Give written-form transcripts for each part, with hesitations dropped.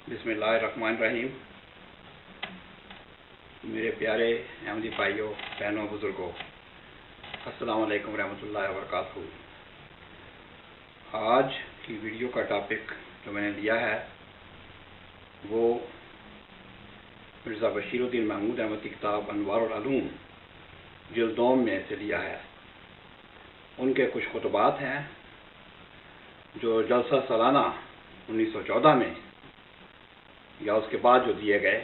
بسم اللہ الرحمن الرحیم۔ میرے پیارے احمدی بھائیوں، بہنوں، بزرگوں، السلام علیکم ورحمۃ اللہ وبرکاتہ۔ آج کی ویڈیو کا ٹاپک جو میں نے لیا ہے وہ مرزا بشیر الدین محمود احمد کی کتاب انوار العلوم جلد دوم میں سے لیا ہے۔ ان کے کچھ خطبات ہیں جو جلسہ سالانہ 1914 میں یا اس کے بعد جو دیے گئے،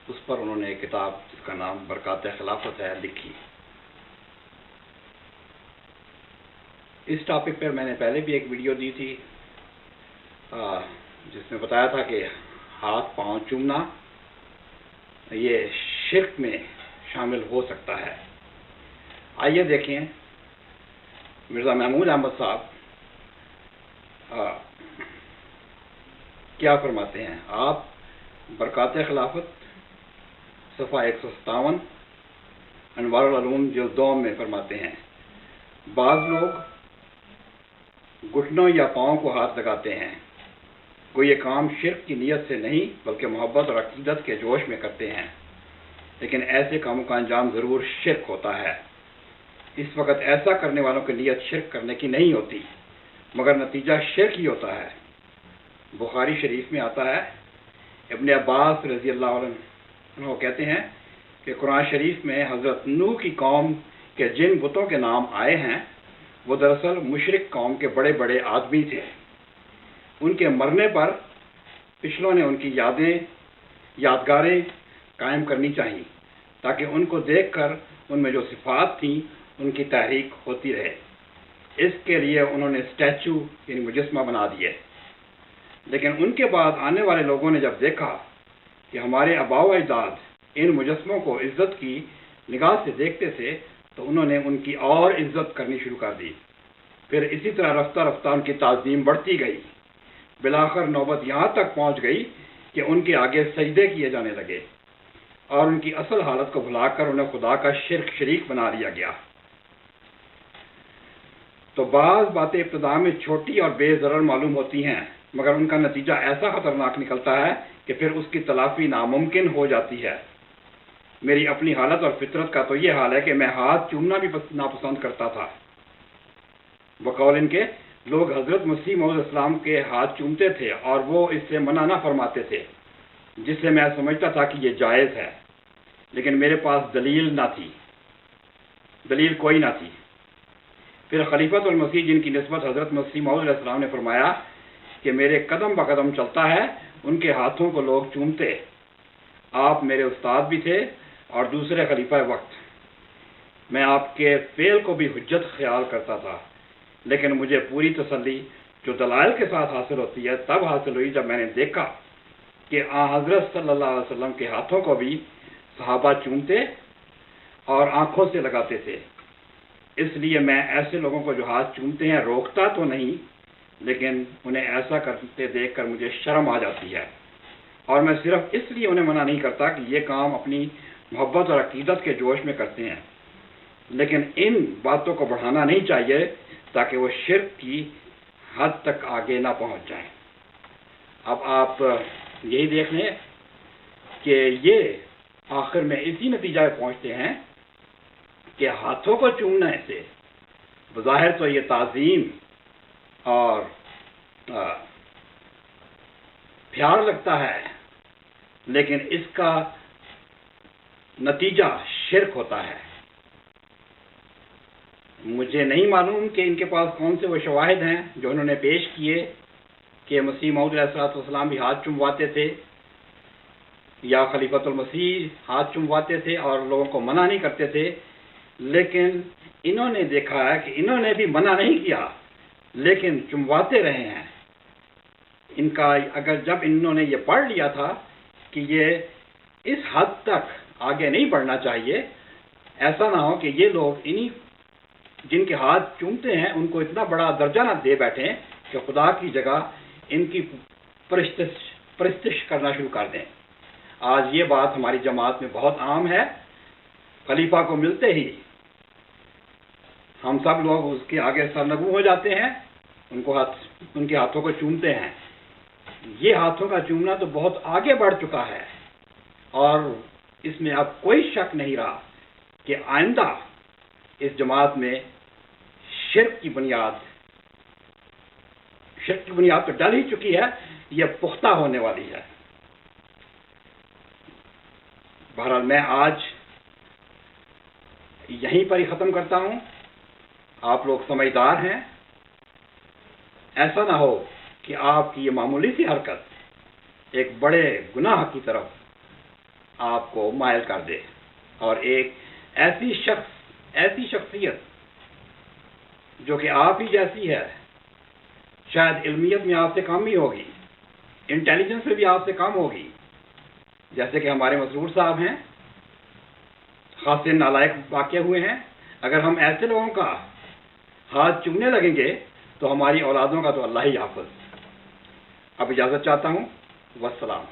اس پر انہوں نے ایک کتاب جس کا نام برکات خلافت ہے لکھی۔ اس ٹاپک پر میں نے پہلے بھی ایک ویڈیو دی تھی جس میں بتایا تھا کہ ہاتھ پاؤں چومنا یہ شرک میں شامل ہو سکتا ہے۔ آئیے دیکھیں مرزا محمود احمد صاحب کیا فرماتے ہیں۔ آپ برکات خلافت صفحہ 157 انوار العلوم جلد دوم میں فرماتے ہیں، بعض لوگ گھٹنوں یا پاؤں کو ہاتھ لگاتے ہیں، وہ یہ کام شرک کی نیت سے نہیں بلکہ محبت اور عقیدت کے جوش میں کرتے ہیں، لیکن ایسے کاموں کا انجام ضرور شرک ہوتا ہے۔ اس وقت ایسا کرنے والوں کی نیت شرک کرنے کی نہیں ہوتی مگر نتیجہ شرک ہی ہوتا ہے۔ بخاری شریف میں آتا ہے، ابن عباس رضی اللہ عنہ کہتے ہیں کہ قرآن شریف میں حضرت نوح کی قوم کے جن بتوں کے نام آئے ہیں وہ دراصل مشرک قوم کے بڑے بڑے آدمی تھے۔ ان کے مرنے پر پچھلوں نے ان کی یادگاریں قائم کرنی چاہیے تاکہ ان کو دیکھ کر ان میں جو صفات تھیں ان کی تحریک ہوتی رہے۔ اس کے لیے انہوں نے اسٹیچو یعنی مجسمہ بنا دیے، لیکن ان کے بعد آنے والے لوگوں نے جب دیکھا کہ ہمارے آباء و اجداد ان مجسموں کو عزت کی نگاہ سے دیکھتے تھے تو انہوں نے ان کی اور عزت کرنی شروع کر دی۔ پھر اسی طرح رفتہ رفتہ ان کی تعظیم بڑھتی گئی، بالآخر نوبت یہاں تک پہنچ گئی کہ ان کے آگے سجدے کیے جانے لگے اور ان کی اصل حالت کو بھلا کر انہیں خدا کا شریک بنا لیا گیا۔ تو بعض باتیں ابتدا میں چھوٹی اور بے ضرر معلوم ہوتی ہیں مگر ان کا نتیجہ ایسا خطرناک نکلتا ہے کہ پھر اس کی تلافی ناممکن ہو جاتی ہے۔ میری اپنی حالت اور فطرت کا تو یہ حال ہے کہ میں ہاتھ چومنا بھی ناپسند کرتا تھا۔ بقول ان کے لوگ حضرت مسیح موعود اسلام کے ہاتھ چومتے تھے اور وہ اس سے منع نہ فرماتے تھے، جس سے میں سمجھتا تھا کہ یہ جائز ہے، لیکن میرے پاس دلیل کوئی نہ تھی۔ پھر خلیفۃ المسیح جن کی نسبت حضرت مسیح موعود علیہ السلام نے فرمایا کہ میرے قدم بقدم چلتا ہے، ان کے ہاتھوں کو لوگ چومتے۔ آپ میرے استاد بھی تھے اور دوسرے خلیفہ وقت۔ میں آپ کے فعل کو بھی حجت خیال کرتا تھا، لیکن مجھے پوری تسلی جو دلائل کے ساتھ حاصل ہوتی ہے تب حاصل ہوئی جب میں نے دیکھا کہ حضرت صلی اللہ علیہ وسلم کے ہاتھوں کو بھی صحابہ چومتے اور آنکھوں سے لگاتے تھے۔ اس لیے میں ایسے لوگوں کو جو ہاتھ چومتے ہیں روکتا تو نہیں، لیکن انہیں ایسا کرتے دیکھ کر مجھے شرم آ جاتی ہے، اور میں صرف اس لیے انہیں منع نہیں کرتا کہ یہ کام اپنی محبت اور عقیدت کے جوش میں کرتے ہیں، لیکن ان باتوں کو بڑھانا نہیں چاہیے تاکہ وہ شرک کی حد تک آگے نہ پہنچ جائیں۔ اب آپ یہی دیکھ لیں کہ یہ آخر میں اسی نتیجہ پہ پہنچتے ہیں کہ ہاتھوں کو چومنے سے بظاہر تو یہ تعظیم اور پیار لگتا ہے، لیکن اس کا نتیجہ شرک ہوتا ہے۔ مجھے نہیں معلوم کہ ان کے پاس کون سے وہ شواہد ہیں جو انہوں نے پیش کیے کہ مسیح موعود علیہ السلام بھی ہاتھ چومواتے تھے یا خلیفۃ المسیح ہاتھ چومواتے تھے اور لوگوں کو منع نہیں کرتے تھے، لیکن انہوں نے دیکھا ہے کہ انہوں نے بھی منع نہیں کیا لیکن چمواتے رہے ہیں۔ ان کا اگر جب انہوں نے یہ پڑھ لیا تھا کہ یہ اس حد تک آگے نہیں بڑھنا چاہیے، ایسا نہ ہو کہ یہ لوگ انہی جن کے ہاتھ چومتے ہیں ان کو اتنا بڑا درجہ نہ دے بیٹھیں کہ خدا کی جگہ ان کی پرستش کرنا شروع کر دیں۔ آج یہ بات ہماری جماعت میں بہت عام ہے۔ خلیفہ کو ملتے ہی ہم سب لوگ اس کے آگے سرنگو ہو جاتے ہیں، ان کے ہاتھوں کو چومتے ہیں، یہ ہاتھوں کا چومنا تو بہت آگے بڑھ چکا ہے، اور اس میں اب کوئی شک نہیں رہا کہ آئندہ اس جماعت میں شرک کی بنیاد تو ڈل ہی چکی ہے، یہ پختہ ہونے والی ہے۔ بہرحال میں آج یہیں پر ہی ختم کرتا ہوں۔ آپ لوگ سمجھدار ہیں، ایسا نہ ہو کہ آپ کی یہ معمولی سی حرکت ایک بڑے گناہ کی طرف آپ کو مائل کر دے، اور ایک ایسی شخصیت جو کہ آپ ہی جیسی ہے، شاید علمیت میں آپ سے کم ہی ہوگی، انٹیلیجنس میں بھی آپ سے کم ہوگی، جیسے کہ ہمارے مسرور صاحب ہیں، خاصے نالائق واقع ہوئے ہیں، اگر ہم ایسے لوگوں کا ہاتھ چومنے لگیں گے تو ہماری اولادوں کا تو اللہ ہی حافظ۔ اب اجازت چاہتا ہوں، والسلام۔